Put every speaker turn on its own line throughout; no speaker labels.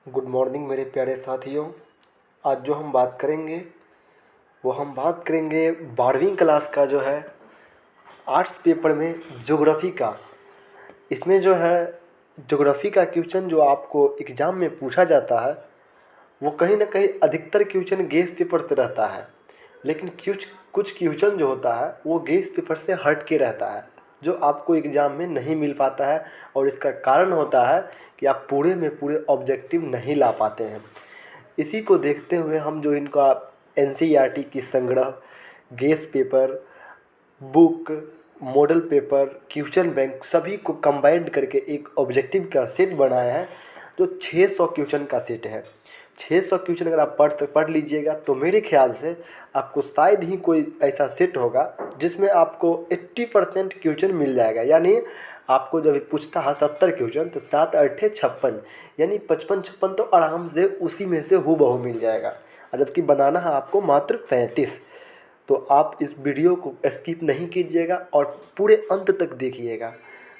Good morning मेरे प्यारे साथियों। आज जो हम बात करेंगे वो हम बात करेंगे 12वीं क्लास का जो है आर्ट्स पेपर में ज्योग्राफ़ी का। इसमें जो है ज्योग्राफ़ी का क्वेश्चन जो आपको एग्ज़ाम में पूछा जाता है वो कहीं ना कहीं अधिकतर क्वेश्चन गेस पेपर से रहता है, लेकिन कुछ कुछ क्वेश्चन जो होता है वो गेस पेपर से हट के रहता है जो आपको एग्ज़ाम में नहीं मिल पाता है। और इसका कारण होता है कि आप पूरे में पूरे ऑब्जेक्टिव नहीं ला पाते हैं। इसी को देखते हुए हम जो इनका एनसीईआरटी की संग्रह, guess paper, book, model paper, question bank सभी को कंबाइंड करके एक ऑब्जेक्टिव का सेट बनाया है जो 600 क्वेश्चन का सेट है। 600 क्वेश्चन अगर आप पढ़ लीजिएगा तो मेरे ख्याल से आपको शायद ही कोई ऐसा सेट होगा जिसमें आपको 80% क्वेश्चन मिल जाएगा। यानी आपको जब पूछता है 70 क्वेश्चन तो 7 अट्ठे 56, यानी 55-56 तो आराम से उसी में से हूबहू मिल जाएगा। जबकि बनाना है आपको मात्र 35। तो आप इस वीडियो को स्किप नहीं कीजिएगा और पूरे अंत तक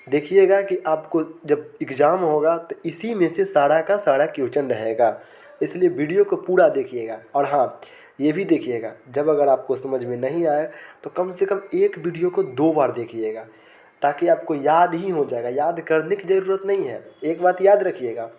देखिएगा कि आपको जब एग्ज़ाम होगा तो इसी में से सारा का सारा क्वेश्चन रहेगा। इसलिए वीडियो को पूरा देखिएगा। और हाँ, ये भी देखिएगा जब अगर आपको समझ में नहीं आए तो कम से कम एक वीडियो को 2 बार देखिएगा ताकि आपको याद ही हो जाएगा। याद करने की ज़रूरत नहीं है। एक बात याद रखिएगा,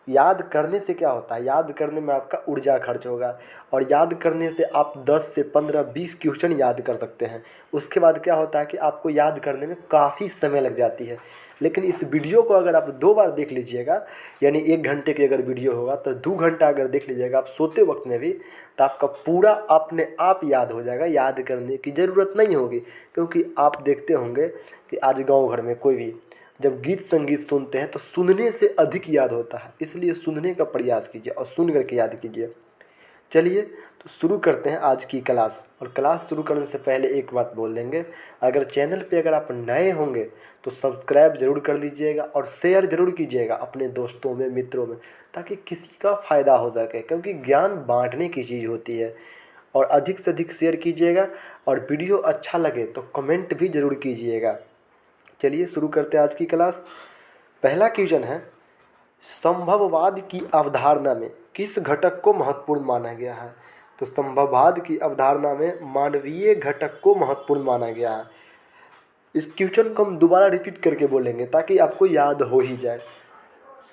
याद करने से क्या होता है, याद करने में आपका ऊर्जा खर्च होगा और याद करने से आप 10 से 15-20 क्वेश्चन याद कर सकते हैं। उसके बाद क्या होता है कि आपको याद करने में काफ़ी समय लग जाती है। लेकिन इस वीडियो को अगर आप 2 बार देख लीजिएगा, यानी 1 घंटे की अगर वीडियो होगा तो 2 घंटा अगर देख लीजिएगा आप सोते वक्त में भी, तो आपका पूरा अपने आप याद हो जाएगा। याद करने की ज़रूरत नहीं होगी, क्योंकि आप देखते होंगे कि आज गाँव घर में कोई भी जब गीत संगीत सुनते हैं तो सुनने से अधिक याद होता है। इसलिए सुनने का प्रयास कीजिए और सुन करके याद कीजिए। चलिए तो शुरू करते हैं आज की क्लास। और क्लास शुरू करने से पहले एक बात बोल देंगे, अगर चैनल पे अगर आप नए होंगे तो सब्सक्राइब ज़रूर कर लीजिएगा और शेयर ज़रूर कीजिएगा अपने दोस्तों में, मित्रों में, ताकि किसी का फ़ायदा हो सके, क्योंकि ज्ञान बांटने की चीज़ होती है। और अधिक से अधिक शेयर कीजिएगा और वीडियो अच्छा लगे तो कमेंट भी ज़रूर कीजिएगा। चलिए शुरू करते हैं आज की क्लास। पहला क्वेश्चन है, संभववाद की अवधारणा में किस घटक को महत्वपूर्ण माना गया है? तो संभववाद की अवधारणा में मानवीय घटक को महत्वपूर्ण माना गया है। इस क्वेश्चन को हम दोबारा रिपीट करके बोलेंगे ताकि आपको याद हो ही जाए।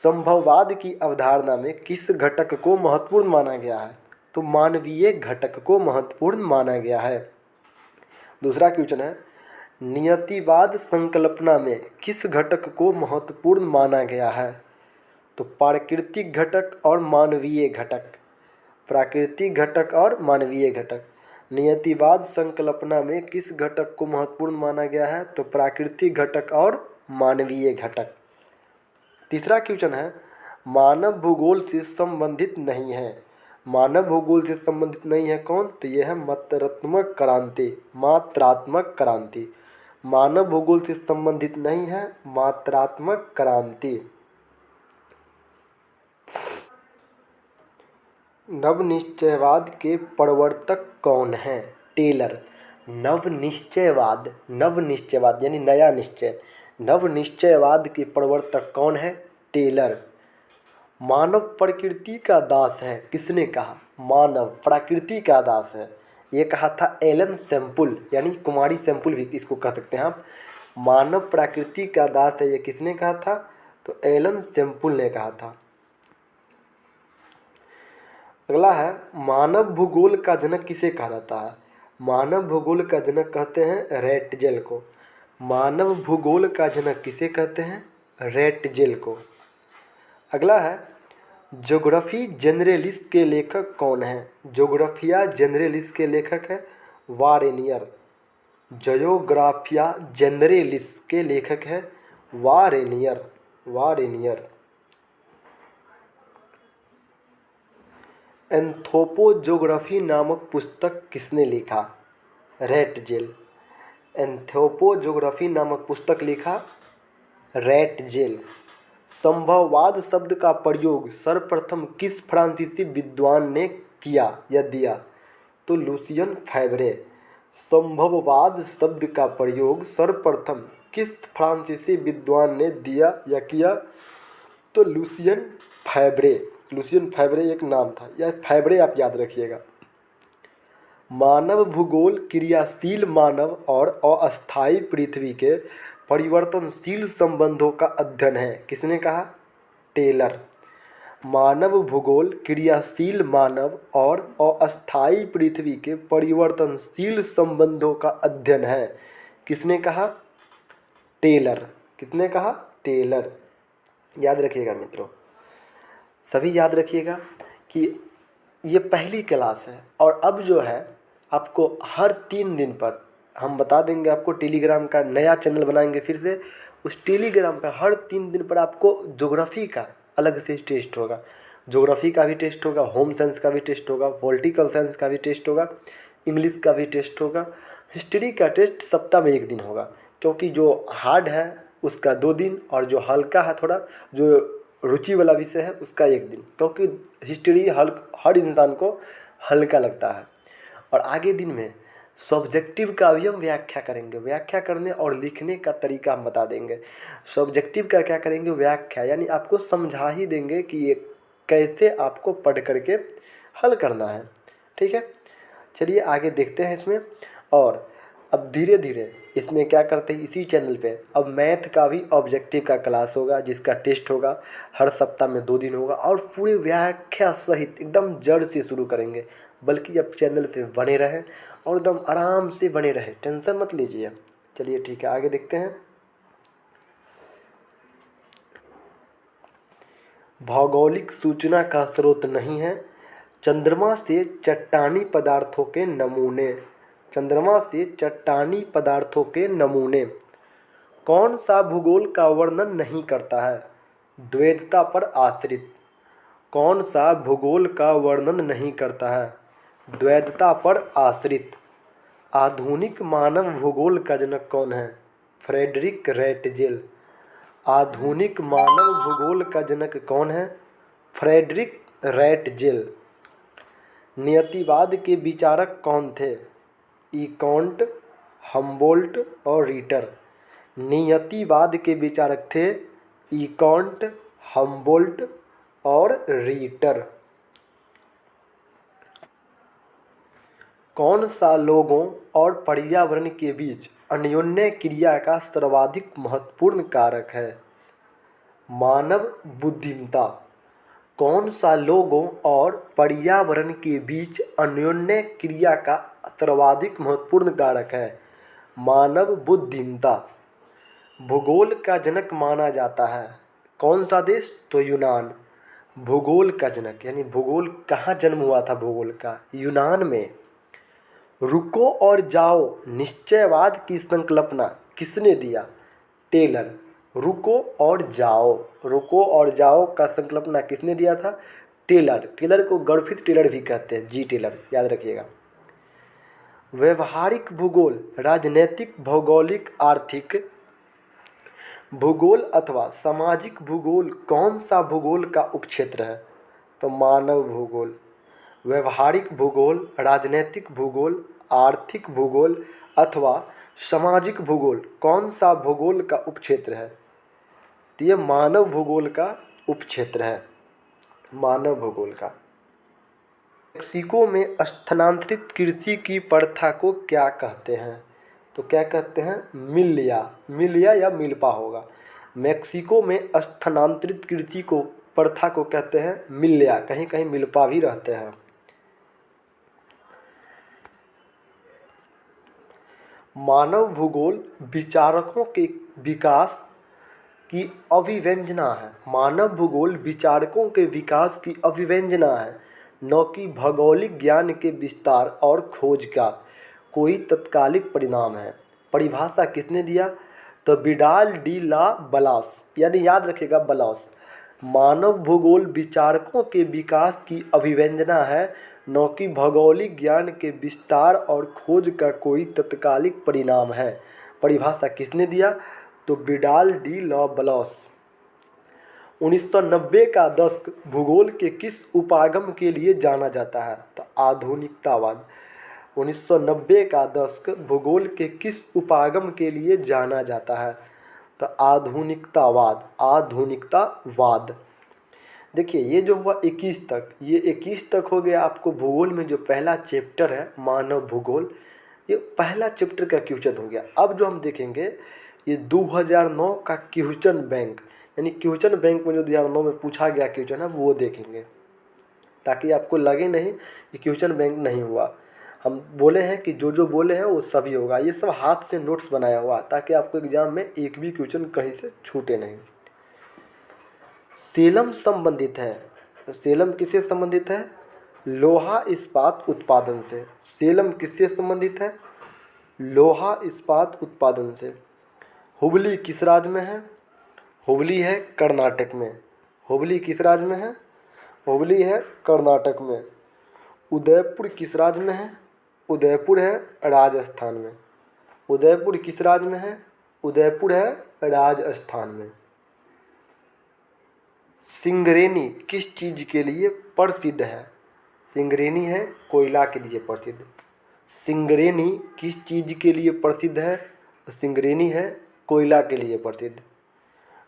संभववाद की अवधारणा में किस घटक को महत्वपूर्ण माना गया है? तो मानवीय घटक को महत्वपूर्ण माना गया है। दूसरा क्वेश्चन है, नियतिवाद संकल्पना में किस घटक को महत्वपूर्ण माना गया है? तो प्राकृतिक घटक और मानवीय घटक। प्राकृतिक घटक और मानवीय घटक। नियतिवाद संकल्पना में किस घटक को महत्वपूर्ण माना गया है? तो प्राकृतिक घटक और मानवीय घटक। तीसरा क्वेश्चन है, मानव भूगोल से संबंधित नहीं है। मानव भूगोल से संबंधित नहीं है कौन? तो यह है मात्रात्मक क्रांति। मात्रात्मक क्रांति मानव भूगोल से संबंधित नहीं है, मात्रात्मक क्रांति। नवनिश्चयवाद के प्रवर्तक कौन हैं? टेलर। नवनिश्चयवाद यानी नया निश्चय। नवनिश्चयवाद के प्रवर्तक कौन है? टेलर। मानव प्रकृति का दास है, किसने कहा? मानव प्रकृति का दास है, ये कहा था एलन सैम्पुल, यानी कुमारी सैम्पुल भी इसको कह सकते हैं आप। मानव प्रकृति का दास है, ये किसने कहा था? तो एलन सैम्पुल ने कहा था। अगला है, मानव भूगोल का जनक किसे कहा जाता है? मानव भूगोल का जनक कहते हैं रैटजेल को। मानव भूगोल का जनक किसे कहते हैं? रैटजेल को। अगला है, ज्योग्राफी जनरलिस के लेखक कौन है? ज्योग्राफिया जनरलिस के लेखक है वारेनियर। ज्योग्राफिया जनरलिस के लेखक है वारेनियर। एंथ्रोपोज्योग्राफी नामक पुस्तक किसने लिखा? रैटजेल। एंथ्रोपोज्योग्राफी नामक पुस्तक लिखा रैटजेल। संभववाद शब्द का प्रयोग सर्वप्रथम किस फ्रांसीसी विद्वान ने किया या दिया? तो लुसियन फैब्रे। संभववाद शब्द का प्रयोग सर्वप्रथम किस फ्रांसीसी विद्वान ने दिया या किया? तो लुसियन फैब्रे। लुसियन फैब्रे एक नाम था, यह फैब्रे आप याद रखिएगा। मानव भूगोल क्रियाशील मानव और अस्थायी पृथ्वी के परिवर्तनशील संबंधों का अध्ययन है। किसने कहा? टेलर। मानव भूगोल क्रियाशील मानव और अस्थायी पृथ्वी के परिवर्तनशील संबंधों का अध्ययन है। किसने कहा? टेलर। किसने कहा? टेलर। याद रखिएगा मित्रों, सभी याद रखिएगा कि ये पहली क्लास है और अब जो है आपको हर 3 दिन पर हम बता देंगे, आपको टेलीग्राम का नया चैनल बनाएंगे फिर से। उस टेलीग्राम पर हर 3 दिन पर आपको ज्योग्राफी का अलग से टेस्ट होगा। ज्योग्राफी का भी टेस्ट होगा, होम साइंस का भी टेस्ट होगा, पॉलिटिकल साइंस का भी टेस्ट होगा, इंग्लिश का भी टेस्ट होगा, हिस्ट्री का टेस्ट सप्ताह में 1 दिन होगा, क्योंकि जो हार्ड है उसका 2 दिन और जो हल्का है थोड़ा, जो रुचि वाला विषय है उसका 1 दिन, क्योंकि हिस्ट्री हर इंसान को हल्का लगता है। और आगे दिन में सब्जेक्टिव का भी हम व्याख्या करेंगे। व्याख्या करने और लिखने का तरीका हम बता देंगे। सब्जेक्टिव का क्या करेंगे? व्याख्या, यानी आपको समझा ही देंगे कि ये कैसे आपको पढ़ करके हल करना है। ठीक है, चलिए आगे देखते हैं इसमें। और अब धीरे धीरे इसमें क्या करते हैं, इसी चैनल पे अब मैथ का भी ऑब्जेक्टिव का क्लास होगा, जिसका टेस्ट होगा हर सप्ताह में 2 दिन होगा और पूरी व्याख्या सहित एकदम जड़ से शुरू करेंगे। बल्कि अब चैनल पे बने रहें और एकदम आराम से बने रहे, टेंशन मत लीजिए। चलिए ठीक है, आगे देखते हैं। भौगोलिक सूचना का स्रोत नहीं है, चंद्रमा से चट्टानी पदार्थों के नमूने। चंद्रमा से चट्टानी पदार्थों के नमूने। कौन सा भूगोल का वर्णन नहीं करता है? द्वैतता पर आश्रित। कौन सा भूगोल का वर्णन नहीं करता है? द्वैतता पर आश्रित। आधुनिक मानव भूगोल का जनक कौन है? फ्रेडरिक रैटजेल। आधुनिक मानव भूगोल का जनक कौन है? फ्रेडरिक रैटजेल। नियतिवाद के विचारक कौन थे? इकॉन्ट, हम्बोल्ट और रीटर। नियतिवाद के विचारक थे इकॉन्ट, हम्बोल्ट और रीटर। कौन सा लोगों और पर्यावरण के बीच अन्योन्य क्रिया का सर्वाधिक महत्वपूर्ण कारक है? मानव बुद्धिमत्ता। कौन सा लोगों और पर्यावरण के बीच अन्योन्य क्रिया का सर्वाधिक महत्वपूर्ण कारक है? मानव बुद्धिमत्ता। भूगोल का जनक माना जाता है कौन सा देश? तो यूनान। भूगोल का जनक यानी भूगोल कहाँ जन्म हुआ था? भूगोल का यूनान में। रुको और जाओ निश्चयवाद की संकल्पना किसने दिया? टेलर। रुको और जाओ, रुको और जाओ का संकल्पना किसने दिया था? टेलर। टेलर को गर्फिथ टेलर भी कहते हैं, जी टेलर, याद रखिएगा। व्यवहारिक भूगोल राजनैतिक, भौगोलिक, आर्थिक भूगोल अथवा सामाजिक भूगोल कौन सा भूगोल का उपक्षेत्र है? तो मानव भूगोल। व्यवहारिक भूगोल, राजनैतिक भूगोल, आर्थिक भूगोल अथवा सामाजिक भूगोल कौन सा भूगोल का उपक्षेत्र है? तो ये मानव भूगोल का उपक्षेत्र है, मानव भूगोल का। मेक्सिको में स्थानांतरित कृषि की प्रथा को क्या कहते हैं? तो क्या कहते हैं? मिलिया। मिलिया या मिल्पा होगा। मेक्सिको में स्थानांतरित कृषि को प्रथा को कहते हैं मिलिया, कहीं कहीं मिल्पा भी रहते हैं। मानव भूगोल विचारकों के विकास की अभिव्यंजना है। मानव भूगोल विचारकों के विकास की अभिव्यंजना है, न कि भौगोलिक ज्ञान के विस्तार और खोज का कोई तत्कालिक परिणाम है। परिभाषा किसने दिया? तो विडाल डी ला बलास, यानी याद रखिएगा बलास। मानव भूगोल विचारकों के विकास की अभिव्यंजना है, न कि भौगोलिक ज्ञान के विस्तार और खोज का कोई तत्कालिक परिणाम है। परिभाषा किसने दिया? तो विडाल डी ला बलास। 1990 का दशक भूगोल के किस उपागम के लिए जाना जाता है? तो आधुनिकतावाद। 1990 का दशक भूगोल के किस उपागम के लिए जाना जाता है? तो आधुनिकतावाद, आधुनिकतावाद। देखिए ये जो हुआ 21 तक, ये 21 तक हो गया आपको भूगोल में जो पहला चैप्टर है मानव भूगोल, ये पहला चैप्टर का क्वेश्चन हो गया। अब जो हम देखेंगे ये 2009 का क्वेश्चन बैंक, यानी क्वेश्चन बैंक में जो 2009 में पूछा गया क्वेश्चन है वो देखेंगे, ताकि आपको लगे नहीं कि क्वेश्चन बैंक नहीं हुआ। हम बोले हैं कि जो बोले हैं वो सभी होगा। ये सब हाथ से नोट्स बनाया हुआ, ताकि आपको एग्जाम में एक भी क्वेश्चन कहीं से छूटे नहीं। सेलम संबंधित है, तो सेलम किससे संबंधित है? लोहा इस्पात उत्पादन से। सेलम किससे संबंधित है? लोहा इस्पात उत्पादन से। हुबली किस राज्य में है? हुबली है कर्नाटक में। हुबली किस राज्य में है? हुबली है कर्नाटक में। उदयपुर किस राज्य में है? उदयपुर है राजस्थान में। उदयपुर किस राज्य में है? उदयपुर है राजस्थान में। सिंगरेनी किस चीज़ के लिए प्रसिद्ध है? सिंगरेनी है कोयला के लिए प्रसिद्ध। सिंगरेनी किस चीज़ के लिए प्रसिद्ध है? सिंगरेनी है कोयला के लिए प्रसिद्ध।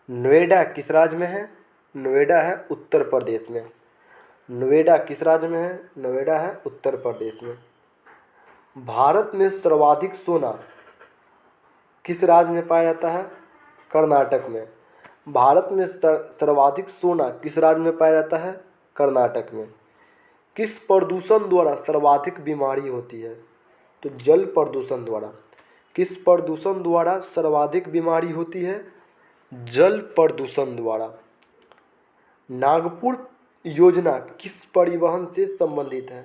नोएडा किस राज्य में है? नोएडा है उत्तर प्रदेश में। नोएडा किस राज्य में है? नोएडा है उत्तर प्रदेश में। भारत में सर्वाधिक सोना किस राज्य में पाया जाता है? कर्नाटक में। भारत में सर्वाधिक सोना किस राज्य में पाया जाता है? कर्नाटक में। किस प्रदूषण द्वारा सर्वाधिक बीमारी होती है? तो जल प्रदूषण द्वारा। किस प्रदूषण द्वारा सर्वाधिक बीमारी होती है? जल प्रदूषण द्वारा। नागपुर योजना किस परिवहन से संबंधित है?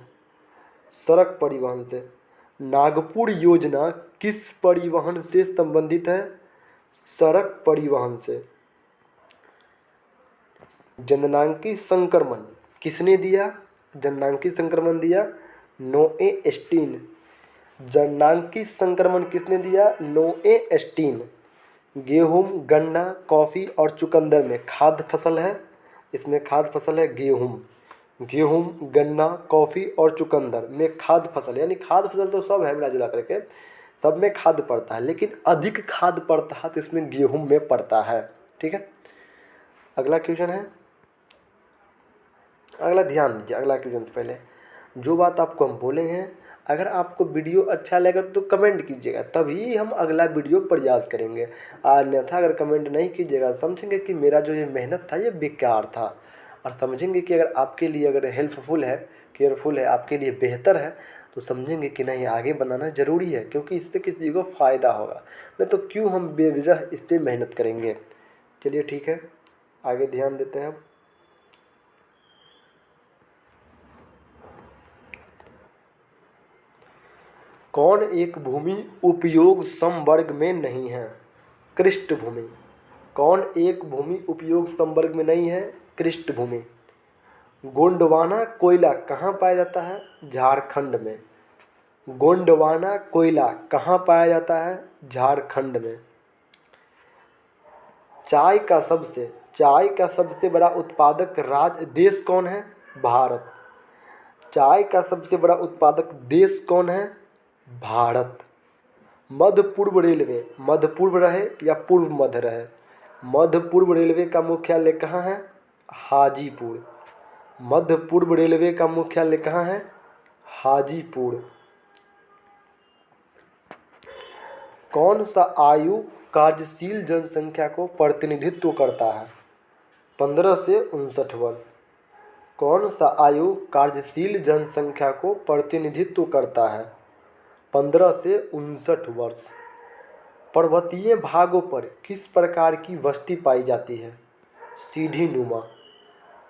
सड़क परिवहन से। नागपुर योजना किस परिवहन से संबंधित है? सड़क परिवहन से। जननांगी संक्रमण किसने दिया? जननांगी संक्रमण दिया नोए स्टीन। जननांगी संक्रमण किसने दिया? नोए स्टीन। गेहूँ, गन्ना, कॉफ़ी और चुकंदर में खाद्य फसल है। इसमें खाद्य फसल है गेहूँ। गेहूँ, गन्ना, कॉफ़ी और चुकंदर में खाद्य फसल, यानी खाद्य फसल तो सब है मिला जुला करके, सब में खाद्य पड़ता है, लेकिन अधिक खाद्य पड़ता है तो इसमें गेहूँ में पड़ता है। ठीक है, अगला क्वेश्चन है। अगला ध्यान दीजिए, अगला क्वेश्चन से पहले जो बात आपको हम बोले हैं, अगर आपको वीडियो अच्छा लगे तो कमेंट कीजिएगा, तभी हम अगला वीडियो प्रयास करेंगे। अन्यथा अगर कमेंट नहीं कीजिएगा समझेंगे कि मेरा जो ये मेहनत था ये बेकार था, और समझेंगे कि अगर आपके लिए अगर हेल्पफुल है, केयरफुल है, आपके लिए बेहतर है, तो समझेंगे कि नहीं आगे बनाना ज़रूरी है, क्योंकि इससे किसी को फ़ायदा होगा। नहीं तो क्यों हम बेवजह इस पर मेहनत करेंगे। चलिए ठीक है, आगे ध्यान देते हैं। कौन एक भूमि उपयोग समवर्ग में नहीं है? कृष्ट भूमि। कौन एक भूमि उपयोग समवर्ग में नहीं है? कृष्ट भूमि। गोंडवाना कोयला कहाँ पाया जाता है? झारखंड में। गोंडवाना कोयला कहाँ पाया जाता है? झारखंड में। चाय का सबसे बड़ा उत्पादक राज्य देश कौन है? भारत। चाय का सबसे बड़ा उत्पादक देश कौन है? भारत। मध्य पूर्व रेलवे, मध्य पूर्व रहे या पूर्व मध्य रहे, मध्य पूर्व रेलवे का मुख्यालय कहाँ है? हाजीपुर। मध्य पूर्व रेलवे का मुख्यालय कहाँ है? हाजीपुर। कौन सा आयु कार्यशील जनसंख्या को प्रतिनिधित्व करता है? 15 से 59 वर्ष। कौन सा आयु कार्यशील जनसंख्या को प्रतिनिधित्व करता है? 15 से 59 वर्ष। पर्वतीय भागों पर किस प्रकार की बस्ती पाई जाती है? सीढ़ी नुमा।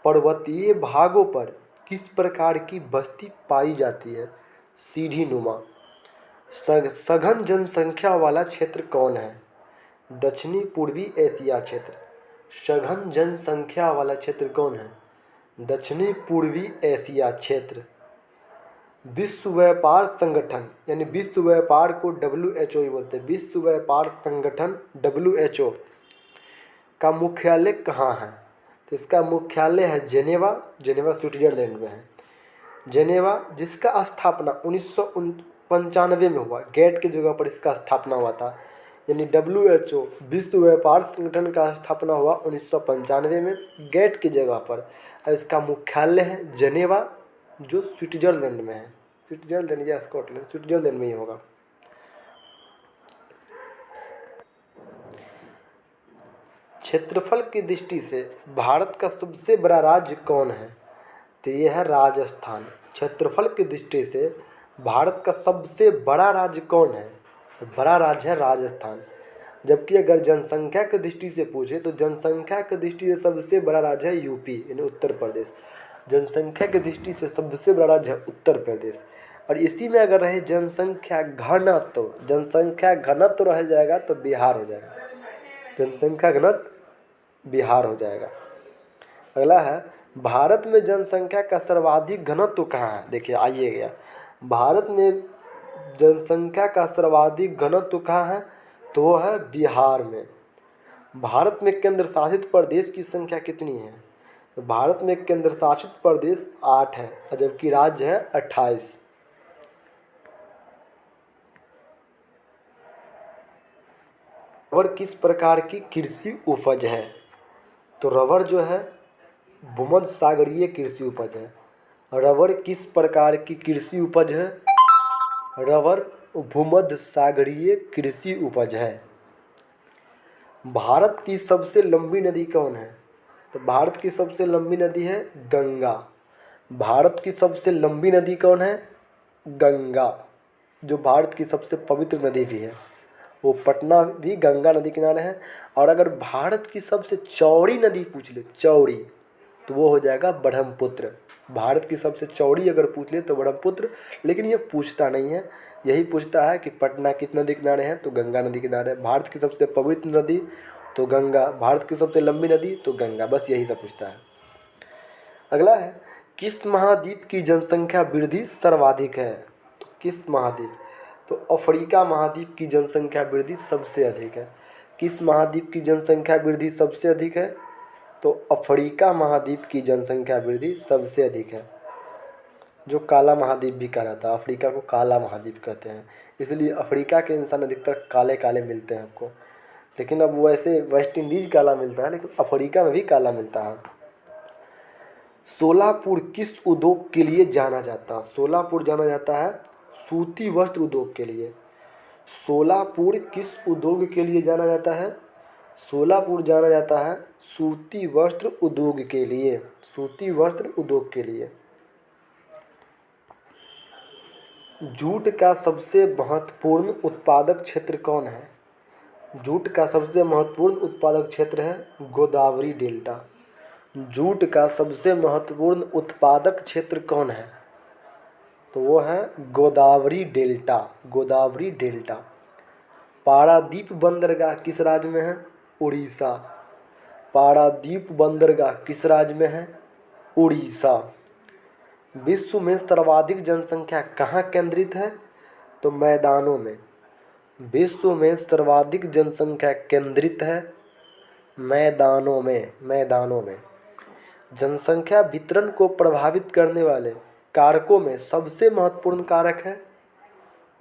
पर्वतीय भागों पर किस प्रकार की बस्ती पाई जाती है? सीढ़ी नुमा। सघन जनसंख्या वाला क्षेत्र कौन है? दक्षिणी पूर्वी एशिया क्षेत्र। सघन जनसंख्या वाला क्षेत्र कौन है? दक्षिणी पूर्वी एशिया क्षेत्र। विश्व व्यापार संगठन, यानी विश्व व्यापार को WHO बोलते हैं, विश्व व्यापार संगठन WHO का मुख्यालय कहाँ है? तो इसका मुख्यालय है जेनेवा। जेनेवा स्विट्जरलैंड में है। जेनेवा, जिसका स्थापना 1995 में हुआ, गेट की जगह पर इसका स्थापना हुआ था। यानी WHO विश्व व्यापार संगठन का स्थापना हुआ 1995 में गेट की जगह पर। और इसका मुख्यालय है जनेवा, जो स्विट्जरलैंड में है। स्विट्जरलैंड या स्कॉटलैंड, स्विट्जरलैंड में ही होगा। क्षेत्रफल की दृष्टि से भारत का सबसे बड़ा राज्य कौन है? तो ये है राजस्थान। क्षेत्रफल की दृष्टि से भारत का सबसे बड़ा राज्य कौन है? तो बड़ा राज्य है राजस्थान। जबकि अगर जनसंख्या की दृष्टि से पूछे तो जनसंख्या की दृष्टि से सबसे बड़ा राज्य है यूपी, यानी उत्तर प्रदेश। जनसंख्या की दृष्टि से सबसे बड़ा राज्य है उत्तर प्रदेश। और इसी में अगर रहे जनसंख्या घनत्व, जनसंख्या घनत्व रह जाएगा तो बिहार हो जाएगा। जनसंख्या घनत्व बिहार हो जाएगा। अगला है, भारत में जनसंख्या का सर्वाधिक घनत्व कहाँ है? देखिए आइएगा, भारत में जनसंख्या का सर्वाधिक घनत्व कहाँ है? तो वो है बिहार में। भारत में केंद्र शासित प्रदेश की संख्या कितनी है? तो भारत में केंद्र शासित प्रदेश 8 है, जबकि राज्य है 28। रबर किस प्रकार की कृषि उपज है? तो रबर जो है भूमध्य सागरीय कृषि उपज है। रबर किस प्रकार की कृषि उपज है? रबर भूमध्य सागरीय कृषि उपज है। भारत की सबसे लंबी नदी कौन है? तो भारत की सबसे लंबी नदी है गंगा। भारत की सबसे लंबी नदी कौन है? गंगा, जो भारत की सबसे पवित्र नदी भी है। वो पटना भी गंगा नदी किनारे है। और अगर भारत की सबसे चौड़ी नदी पूछ ले, चौड़ी, तो वो हो जाएगा ब्रह्मपुत्र। भारत की सबसे चौड़ी अगर पूछ ले तो ब्रह्मपुत्र। लेकिन ये पूछता नहीं है, यही पूछता है कि पटना किस नदी किनारे हैं, तो गंगा नदी किनारे। भारत की सबसे पवित्र नदी तो गंगा, भारत की सबसे लंबी नदी तो गंगा, बस यही सब पूछता है। अगला है, किस महाद्वीप की जनसंख्या वृद्धि सर्वाधिक है? तो किस महाद्वीप? तो अफ्रीका महाद्वीप की जनसंख्या वृद्धि सबसे अधिक है। किस महाद्वीप की जनसंख्या वृद्धि सबसे अधिक है? तो अफ्रीका महाद्वीप की जनसंख्या वृद्धि सबसे अधिक है, जो काला महाद्वीप भी कहा जाता है। अफ्रीका को काला महाद्वीप कहते हैं, इसलिए अफ्रीका के इंसान अधिकतर काले काले मिलते हैं आपको। लेकिन अब वैसे वेस्ट इंडीज़ काला मिलता है, लेकिन अफ्रीका में भी काला मिलता है। सोलापुर किस उद्योग के लिए जाना जाता है? सोलापुर जाना जाता है सूती वस्त्र उद्योग के लिए। सोलापुर किस उद्योग के लिए जाना जाता है? सोलापुर जाना जाता है सूती वस्त्र उद्योग के लिए। सूती वस्त्र उद्योग के लिए। जूट का सबसे महत्वपूर्ण उत्पादक क्षेत्र कौन है? जूट का सबसे महत्वपूर्ण उत्पादक क्षेत्र है गोदावरी डेल्टा। जूट का सबसे महत्वपूर्ण उत्पादक क्षेत्र कौन है? तो वो है गोदावरी डेल्टा। गोदावरी डेल्टा। पारादीप बंदरगाह किस राज्य में है? उड़ीसा। पारादीप बंदरगाह किस राज्य में है? उड़ीसा। विश्व में सर्वाधिक जनसंख्या कहाँ केंद्रित है? तो मैदानों में। विश्व में सर्वाधिक जनसंख्या केंद्रित है मैदानों में। मैदानों में। जनसंख्या वितरण को प्रभावित करने वाले कारकों में सबसे महत्वपूर्ण कारक है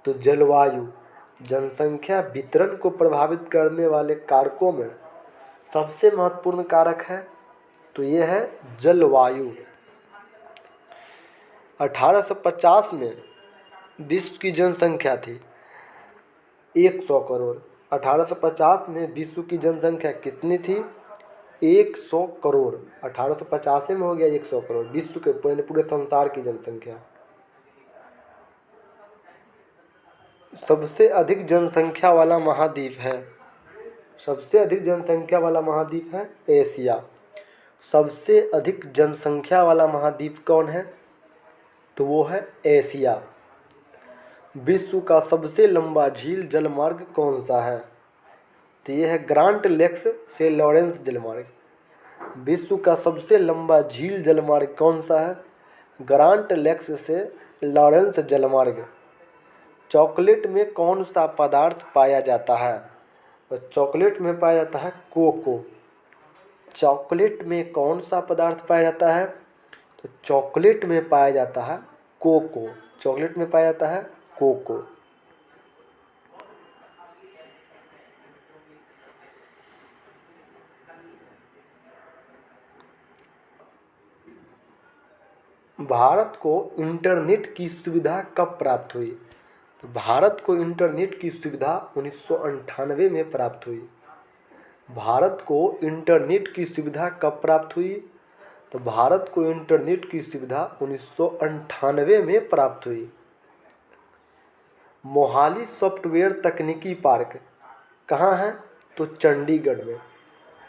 तो जलवायु। जनसंख्या वितरण को प्रभावित करने वाले कारकों में सबसे महत्वपूर्ण कारक है तो ये है जलवायु। 1850 में विश्व की जनसंख्या थी 100 करोड़। 1850 में विश्व की जनसंख्या कितनी थी? 100 करोड़। 1850 में हो गया 100 करोड़ विश्व के पूरे संसार की जनसंख्या। सबसे अधिक जनसंख्या वाला महाद्वीप है, सबसे अधिक जनसंख्या वाला महाद्वीप है एशिया। सबसे अधिक जनसंख्या वाला महाद्वीप कौन है? तो वो है एशिया। विश्व का सबसे लंबा झील जलमार्ग कौन सा है? तो ये है ग्रांट लेक्स से लॉरेंस जलमार्ग। विश्व का सबसे लंबा झील जलमार्ग कौन सा है? ग्रांट लेक्स से लॉरेंस जलमार्ग। चॉकलेट में कौन सा पदार्थ पाया जाता है? तो चॉकलेट में पाया जाता है कोको। चॉकलेट में कौन सा पदार्थ पाया जाता है? तो चॉकलेट में पाया जाता है कोको। चॉकलेट में पाया जाता है कोको। भारत को इंटरनेट की सुविधा कब प्राप्त हुई? तो भारत को इंटरनेट की सुविधा 1998 में प्राप्त हुई। भारत को इंटरनेट की सुविधा कब प्राप्त हुई? तो भारत को इंटरनेट की सुविधा 1998 में प्राप्त हुई। मोहाली सॉफ्टवेयर तकनीकी पार्क कहाँ है? तो चंडीगढ़ में।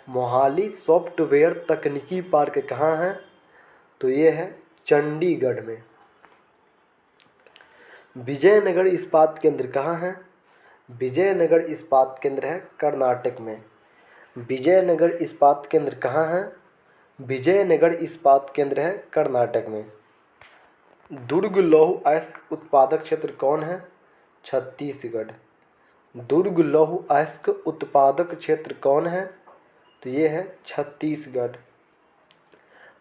मोहाली सॉफ्टवेयर तकनीकी पार्क कहाँ है? तो ये है चंडीगढ़ में। विजयनगर इस्पात केंद्र कहाँ है? विजयनगर इस्पात केंद्र है कर्नाटक में। विजयनगर इस्पात केंद्र कहाँ है? विजयनगर इस्पात केंद्र है कर्नाटक में। दुर्ग लौह अयस्क उत्पादक क्षेत्र कौन है? छत्तीसगढ़। दुर्ग लौह अयस्क उत्पादक क्षेत्र कौन है? तो ये है छत्तीसगढ़।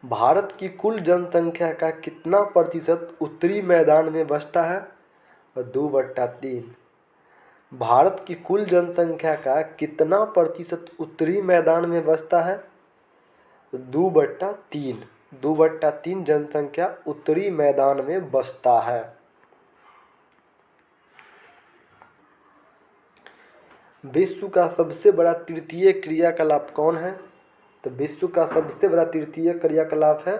भारत की कुल जनसंख्या का कितना प्रतिशत उत्तरी मैदान में बसता है? 2/3। भारत की कुल जनसंख्या का कितना प्रतिशत उत्तरी मैदान में बसता है? 2/3। 2/3 जनसंख्या उत्तरी मैदान में बसता है। विश्व का सबसे बड़ा तृतीय क्रियाकलाप कौन है? तो विश्व का सबसे बड़ा तृतीय क्रियाकलाप है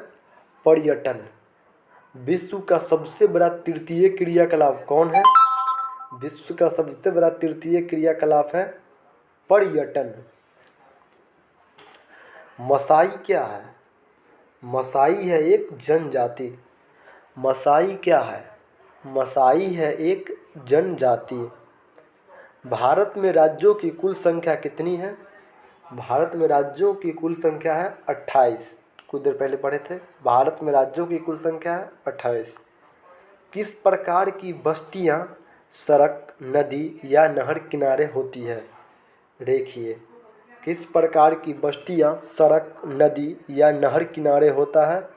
पर्यटन। विश्व का सबसे बड़ा तृतीय क्रियाकलाप कौन है? विश्व का सबसे बड़ा तृतीय क्रियाकलाप है पर्यटन। मसाई क्या है? मसाई है एक जनजाति। मसाई क्या है? मसाई है एक जनजाति। भारत में राज्यों की कुल संख्या कितनी है? भारत में राज्यों की कुल संख्या है 28। कुछ देर पहले पढ़े थे। भारत में राज्यों की कुल संख्या है 28। किस प्रकार की बस्तियां सड़क, नदी या नहर किनारे होती है? देखिए, किस प्रकार की बस्तियां सड़क, नदी या नहर किनारे होता है?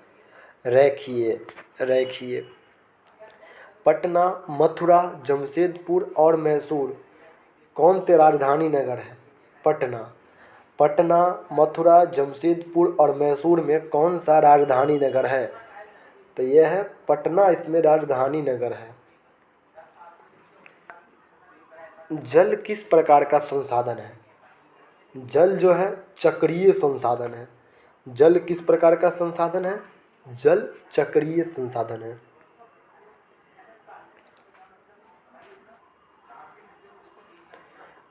रेखीय। पटना, मथुरा, जमशेदपुर और मैसूर कौन से राजधानी नगर है? पटना, मथुरा, जमशेदपुर और मैसूर में कौन सा राजधानी नगर है? तो यह है पटना, इसमें राजधानी नगर है। जल किस प्रकार का संसाधन है? जल जो है चक्रीय संसाधन है। जल किस प्रकार का संसाधन है? जल चक्रीय संसाधन है।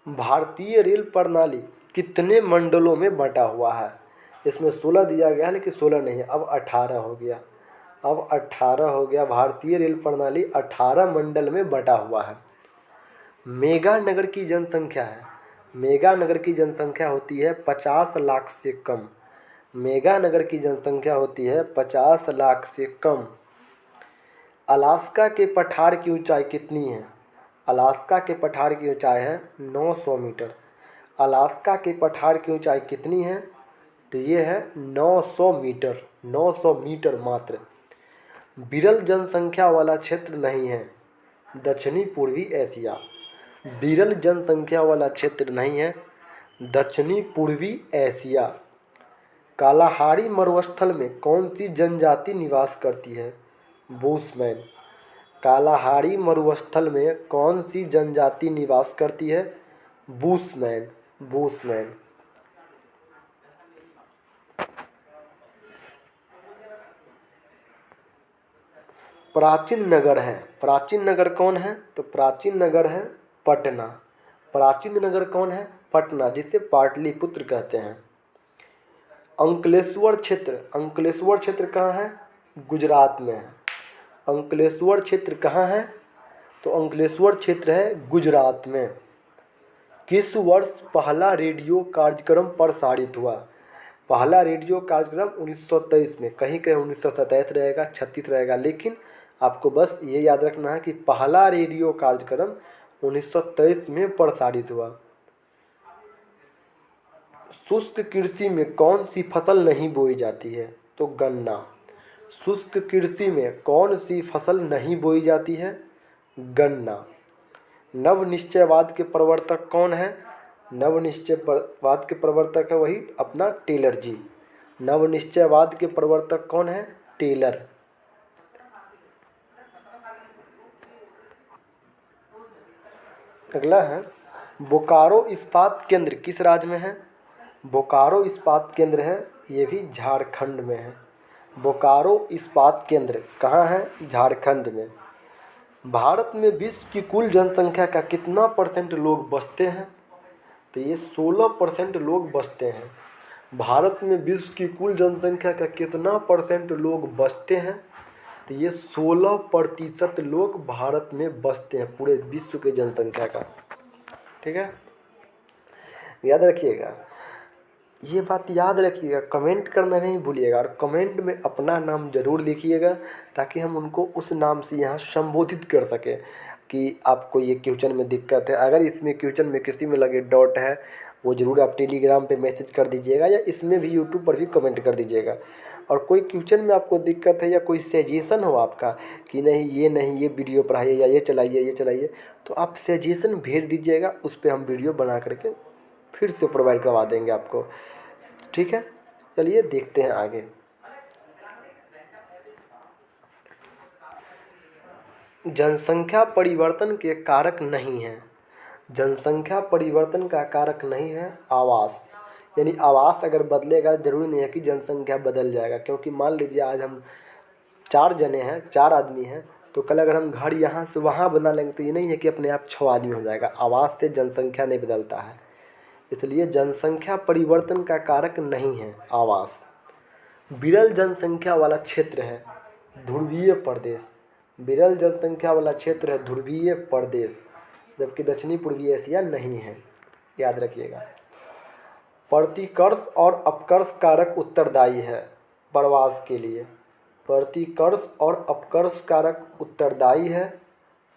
भारतीय रेल प्रणाली कितने मंडलों में बंटा हुआ है? इसमें 16 दिया गया है, लेकिन 16 नहीं है, अब 18 हो गया। अब 18 हो गया। भारतीय रेल प्रणाली 18 मंडल में बंटा हुआ है। मेगानगर की जनसंख्या है। मेगानगर की जनसंख्या होती है 50 लाख से कम। मेगानगर की जनसंख्या होती है 50 लाख से कम। अलास्का के पठार की ऊंचाई कितनी है? अलास्का के पठार की ऊंचाई है 900 मीटर। अलास्का के पठार की ऊंचाई कितनी है? तो ये है 900 मीटर। 900 मीटर मात्र। विरल जनसंख्या वाला क्षेत्र नहीं है दक्षिणी पूर्वी एशिया। विरल जनसंख्या वाला क्षेत्र नहीं है दक्षिणी पूर्वी एशिया। कालाहारी मरुस्थल में कौन सी जनजाति निवास करती है? बुशमैन। कालाहारी मरुस्थल में कौन सी जनजाति निवास करती है? बुशमैन। प्राचीन नगर है। प्राचीन नगर कौन है? तो प्राचीन नगर है पटना। प्राचीन नगर कौन है? पटना, जिसे पाटलिपुत्र कहते हैं। अंकलेश्वर क्षेत्र कहाँ है? गुजरात में है। अंकलेश्वर क्षेत्र कहाँ है? तो अंकलेश्वर क्षेत्र है गुजरात में। किस वर्ष पहला रेडियो कार्यक्रम प्रसारित हुआ? पहला रेडियो कार्यक्रम 1923 में। कहीं कहीं 1927 रहेगा, 36 रहेगा, लेकिन आपको बस ये याद रखना है कि पहला रेडियो कार्यक्रम 1923 में प्रसारित हुआ। शुष्क कृषि में कौन सी फसल नहीं बोई जाती है? तो गन्ना। शुष्क कृषि में कौन सी फसल नहीं बोई जाती है? गन्ना। नवनिश्चयवाद के प्रवर्तक कौन है? नवनिश्चयवाद के प्रवर्तक है वही अपना टेलर जी। नवनिश्चयवाद के प्रवर्तक कौन है? टेलर। अगला है, बोकारो इस्पात केंद्र किस राज्य में है? बोकारो इस्पात केंद्र है, ये भी झारखंड में है। बोकारो इस्पात केंद्र कहाँ है? झारखंड में। भारत में विश्व की कुल जनसंख्या का कितना % लोग बसते हैं? तो ये 16% लोग बसते हैं। भारत में विश्व की कुल जनसंख्या का कितना % लोग बसते हैं? तो ये 16% लोग भारत में बसते हैं पूरे विश्व के जनसंख्या का। ठीक है, याद रखिएगा, ये बात याद रखिएगा, कमेंट करना नहीं भूलिएगा और कमेंट में अपना नाम ज़रूर लिखिएगा ताकि हम उनको उस नाम से यहाँ संबोधित कर सकें कि आपको ये क्वेश्चन में दिक्कत है। अगर इसमें क्वेश्चन में किसी में लगे डॉट है वो ज़रूर आप टेलीग्राम पे मैसेज कर दीजिएगा या इसमें भी यूट्यूब पर भी कमेंट कर दीजिएगा। और कोई क्वेश्चन में आपको दिक्कत है या कोई सजेशन हो आपका कि नहीं ये वीडियो पढ़ाइए या ये चलाइए, तो आप सजेशन भेज दीजिएगा, उस पर हम वीडियो बना करके फिर से प्रोवाइड करवा देंगे आपको। ठीक है, चलिए देखते हैं आगे। जनसंख्या परिवर्तन के कारक नहीं है। जनसंख्या परिवर्तन का कारक नहीं है आवास। यानी आवास अगर बदलेगा ज़रूरी नहीं है कि जनसंख्या बदल जाएगा, क्योंकि मान लीजिए आज हम 4 जने हैं, 4 आदमी हैं, तो कल अगर हम घर यहाँ से वहाँ बना लेंगे तो ये नहीं है कि अपने आप 6 आदमी हो जाएगा। आवास से जनसंख्या नहीं बदलता है, इसलिए जनसंख्या परिवर्तन का कारक नहीं है आवास। विरल जनसंख्या वाला क्षेत्र है ध्रुवीय प्रदेश। विरल जनसंख्या वाला क्षेत्र है ध्रुवीय प्रदेश, जबकि दक्षिणी पूर्वी एशिया नहीं है, याद रखिएगा। प्रतिकर्ष और अपकर्ष कारक उत्तरदायी है प्रवास के लिए। प्रतिकर्ष और अपकर्ष कारक उत्तरदायी है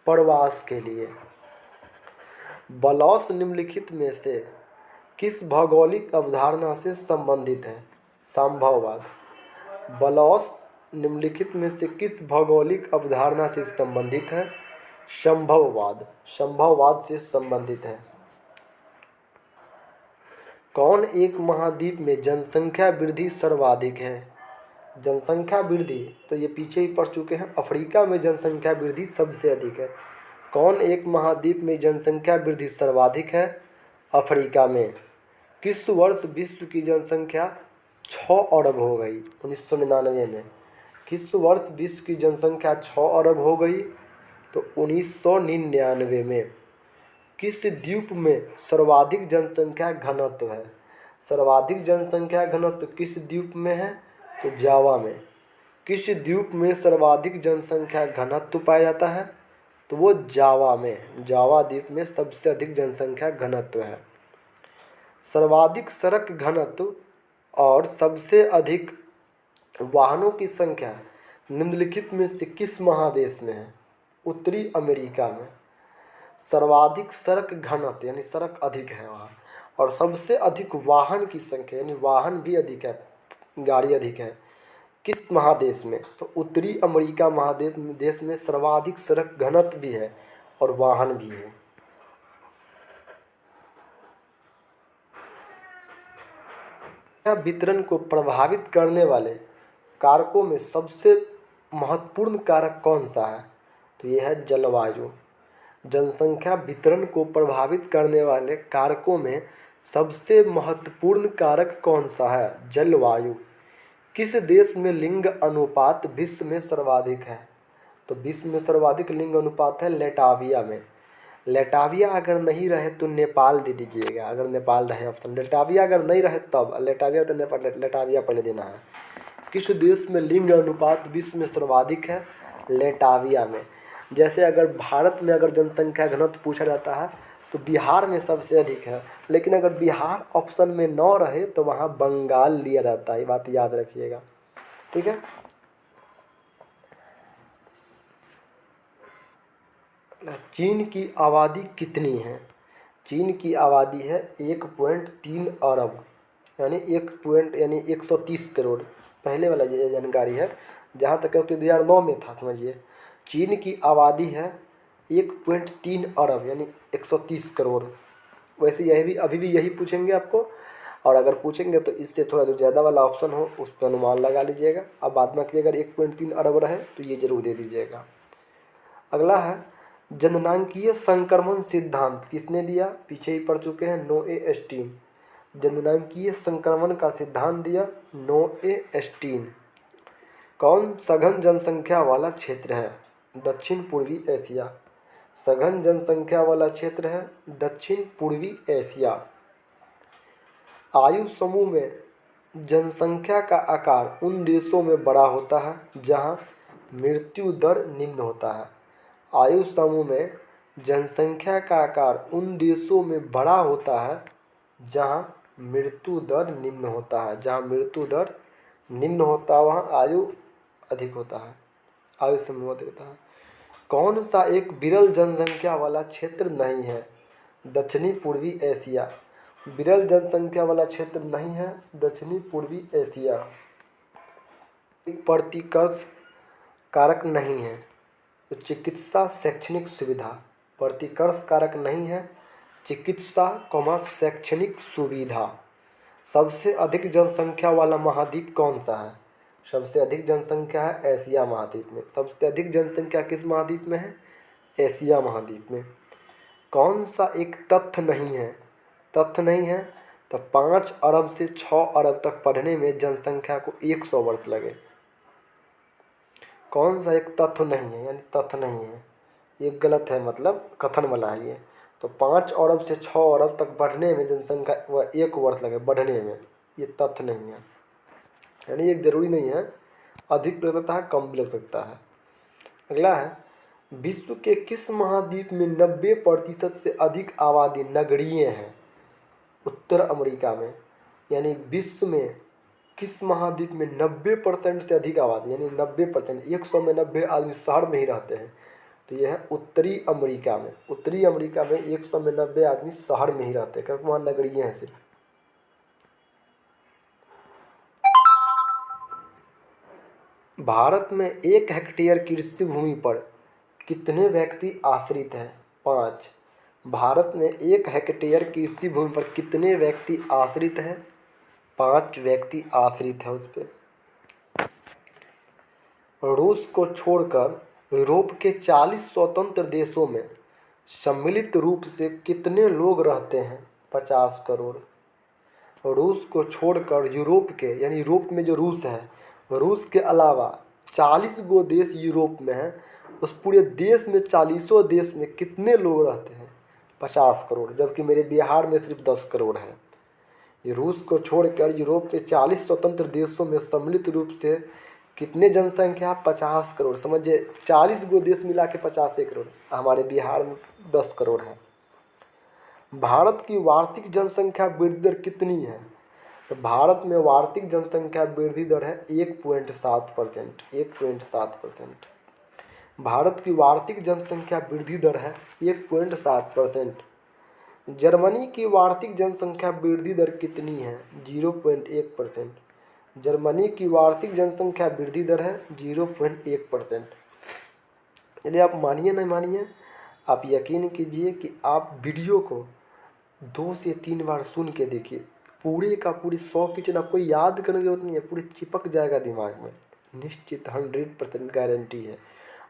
प्रवास के लिए। बलौस निम्नलिखित में से किस भौगोलिक अवधारणा से संबंधित है? संभववाद। बलौस निम्नलिखित में से किस भौगोलिक अवधारणा से संबंधित है? संभववाद। संभववाद से संबंधित है। कौन एक महाद्वीप में जनसंख्या वृद्धि सर्वाधिक है? जनसंख्या वृद्धि तो ये पीछे ही पढ़ चुके हैं, अफ्रीका में जनसंख्या वृद्धि सबसे अधिक है। कौन एक महाद्वीप में जनसंख्या वृद्धि सर्वाधिक है? अफ्रीका में। किस वर्ष विश्व की जनसंख्या 6 अरब हो गई? 1999 में। किस वर्ष विश्व की जनसंख्या 6 अरब हो गई? तो 1999 में। किस द्वीप में सर्वाधिक जनसंख्या घनत्व है? सर्वाधिक जनसंख्या घनत्व किस द्वीप में है? तो जावा में। किस द्वीप में सर्वाधिक जनसंख्या घनत्व पाया जाता है? तो वो जावा में। जावा द्वीप में सबसे अधिक जनसंख्या घनत्व है। सर्वाधिक सड़क घनत्व और सबसे अधिक वाहनों की संख्या निम्नलिखित में से किस महादेश में है? उत्तरी अमेरिका में। सर्वाधिक सड़क घनत्व यानी सड़क अधिक है वहाँ, और सबसे अधिक वाहन की संख्या यानी वाहन भी अधिक है, गाड़ी अधिक है, किस महादेश में? तो उत्तरी अमेरिका महादेश देश में सर्वाधिक सड़क घनत्व भी है और वाहन भी है। वितरण को प्रभावित करने वाले कारकों में सबसे महत्वपूर्ण कारक कौन सा है? तो यह है जलवायु। जनसंख्या वितरण को प्रभावित करने वाले कारकों में सबसे महत्वपूर्ण कारक कौन सा है? जलवायु। किस देश में लिंग अनुपात विश्व में सर्वाधिक है? तो विश्व में सर्वाधिक लिंग अनुपात है लेटाविया में। लेटाविया अगर नहीं रहे तो नेपाल दे दीजिएगा, अगर नेपाल रहे ऑप्शन। लेटाविया अगर नहीं रहे तब लेटाविया तो नेपाल, लेटाविया पहले देना है। किस देश में लिंग अनुपात विश्व में सर्वाधिक है? लेटाविया में। जैसे अगर भारत में अगर जनसंख्या घनत्व पूछा जाता है तो बिहार में सबसे अधिक है, लेकिन अगर बिहार ऑप्शन में न रहे तो वहाँ बंगाल लिया जाता है, ये बात याद रखिएगा। ठीक है, चीन की आबादी कितनी है? चीन की आबादी है 1.3 अरब यानी 130 करोड़। पहले वाला ये जानकारी है, जहाँ तक क्योंकि 2009 में था, समझिए। चीन की आबादी है 1.3 अरब यानी 130 करोड़। वैसे यही भी अभी भी यही पूछेंगे आपको, और अगर पूछेंगे तो इससे थोड़ा जो ज़्यादा वाला ऑप्शन हो उस पर अनुमान लगा लीजिएगा। अब बाद में कि अगर 1.3 अरब रहे तो ये ज़रूर दे दीजिएगा। अगला है, जननांकीय संक्रमण सिद्धांत किसने दिया? पीछे ही पढ़ चुके हैं, नोए स्टीन। जननांकीय संक्रमण का सिद्धांत दिया नोए स्टीन। कौन सघन जनसंख्या वाला क्षेत्र है? दक्षिण पूर्वी एशिया। सघन जनसंख्या वाला क्षेत्र है दक्षिण पूर्वी एशिया। आयु समूह में जनसंख्या का आकार उन देशों में बड़ा होता है जहां मृत्यु दर निम्न होता है। आयु समूह में जनसंख्या का आकार उन देशों में बड़ा होता है जहां मृत्यु दर निम्न होता है। जहां मृत्यु दर निम्न होता है वहाँ आयु अधिक होता है, आयु समूह अधिक होता है। कौन सा एक विरल जनसंख्या वाला क्षेत्र नहीं है? दक्षिणी पूर्वी एशिया। विरल जनसंख्या वाला क्षेत्र नहीं है दक्षिणी पूर्वी एशिया। एक प्रतिकर्ष कारक नहीं है तो चिकित्सा शैक्षणिक सुविधा। प्रतिकर्ष कारक नहीं है चिकित्सा शैक्षणिक सुविधा। सबसे अधिक जनसंख्या वाला महाद्वीप कौन सा है? सबसे अधिक जनसंख्या है एशिया महाद्वीप में। सबसे अधिक जनसंख्या किस महाद्वीप में है? एशिया महाद्वीप में। कौन सा एक तथ्य नहीं है? तथ्य नहीं है तो 5 अरब से 6 अरब तक पढ़ने में जनसंख्या को 100 वर्ष लगे। कौन सा एक तथ्य नहीं है, यानी तथ्य नहीं है, ये गलत है, मतलब कथन वाला है ये। तो 5 अरब से 6 अरब तक बढ़ने में जनसंख्या वह 1 वर्ष लगे बढ़ने में, ये तथ्य नहीं है। यानी एक जरूरी नहीं है, अधिक भी लग सकता है, कम भी लग सकता है। अगला है, विश्व के किस महाद्वीप में 90% से अधिक आबादी नगरीय है? उत्तर अमेरिका में। यानी विश्व में किस महाद्वीप में 90% से अधिक आबादी, यानी 90%, 100 में 90 आदमी शहर में ही रहते हैं, तो यह है उत्तरी अमेरिका में। उत्तरी अमेरिका में 100 में 90 आदमी शहर में ही रहते हैं क्योंकि वहाँ नगरीय हैं सिर्फ। भारत में 1 हेक्टेयर कृषि भूमि पर कितने व्यक्ति आश्रित हैं? 5। भारत में 1 हेक्टेयर कृषि भूमि पर कितने व्यक्ति आश्रित हैं? 5 व्यक्ति आश्रित है उस पर। रूस को छोड़कर यूरोप के 40 स्वतंत्र देशों में सम्मिलित रूप से कितने लोग रहते हैं? 50 करोड़। रूस को छोड़कर यूरोप के, यानी यूरोप में जो रूस है, रूस के अलावा 40 गो देश यूरोप में हैं, उस पूरे देश में 40 देश में कितने लोग रहते हैं? 50 करोड़। जबकि मेरे बिहार में सिर्फ 10 करोड़ है। ये रूस को छोड़कर यूरोप के 40 स्वतंत्र देशों में सम्मिलित रूप से कितने जनसंख्या? 50 करोड़। समझिए 40 गो देश मिला के 50 करोड़, हमारे बिहार में 10 करोड़ है। भारत की वार्षिक जनसंख्या वृद्धि दर कितनी है? तो भारत में वार्षिक जनसंख्या वृद्धि दर है 1.7%। 1.7%। भारत की वार्षिक जनसंख्या वृद्धि दर है 1.7%। जर्मनी की वार्षिक जनसंख्या वृद्धि दर कितनी है? 0.1%। जर्मनी की वार्षिक जनसंख्या वृद्धि दर है 0.1%। यदि आप मानिए नहीं मानिए, आप यकीन कीजिए कि आप वीडियो को 2 से 3 बार सुन के देखिए, पूरे का पूरी 100% आपको याद करने की जरूरत नहीं है, पूरे चिपक जाएगा दिमाग में, निश्चित 100% गारंटी है।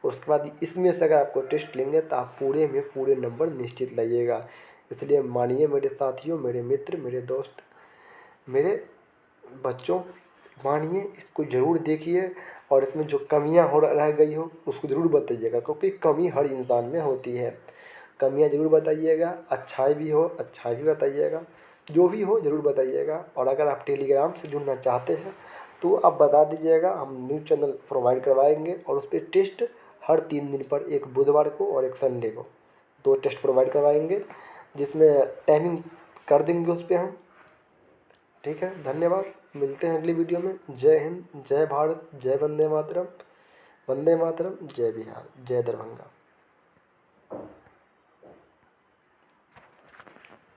उसके बाद इसमें से अगर आपको टेस्ट लेंगे तो आप पूरे में पूरे नंबर निश्चित लाइएगा। इसलिए मानिए मेरे साथियों, मेरे मित्र, मेरे दोस्त, मेरे बच्चों, मानिए, इसको ज़रूर देखिए और इसमें जो कमियां रह गई हो उसको ज़रूर बताइएगा, क्योंकि कमी हर इंसान में होती है। कमियां ज़रूर बताइएगा, अच्छाई भी हो अच्छाई भी बताइएगा, जो भी हो ज़रूर बताइएगा। और अगर आप टेलीग्राम से जुड़ना चाहते हैं तो आप बता दीजिएगा, हम न्यूज़ चैनल प्रोवाइड करवाएंगे और उस पर टेस्ट हर 3 दिन पर, एक बुधवार को और एक संडे को 2 टेस्ट प्रोवाइड करवाएंगे, जिसमें टाइमिंग कर देंगे उस पर हम। ठीक है, धन्यवाद, मिलते हैं अगली वीडियो में। जय हिंद, जय भारत, जय वंदे मातरम, वंदे मातरम, जय बिहार, जय दरभंगा।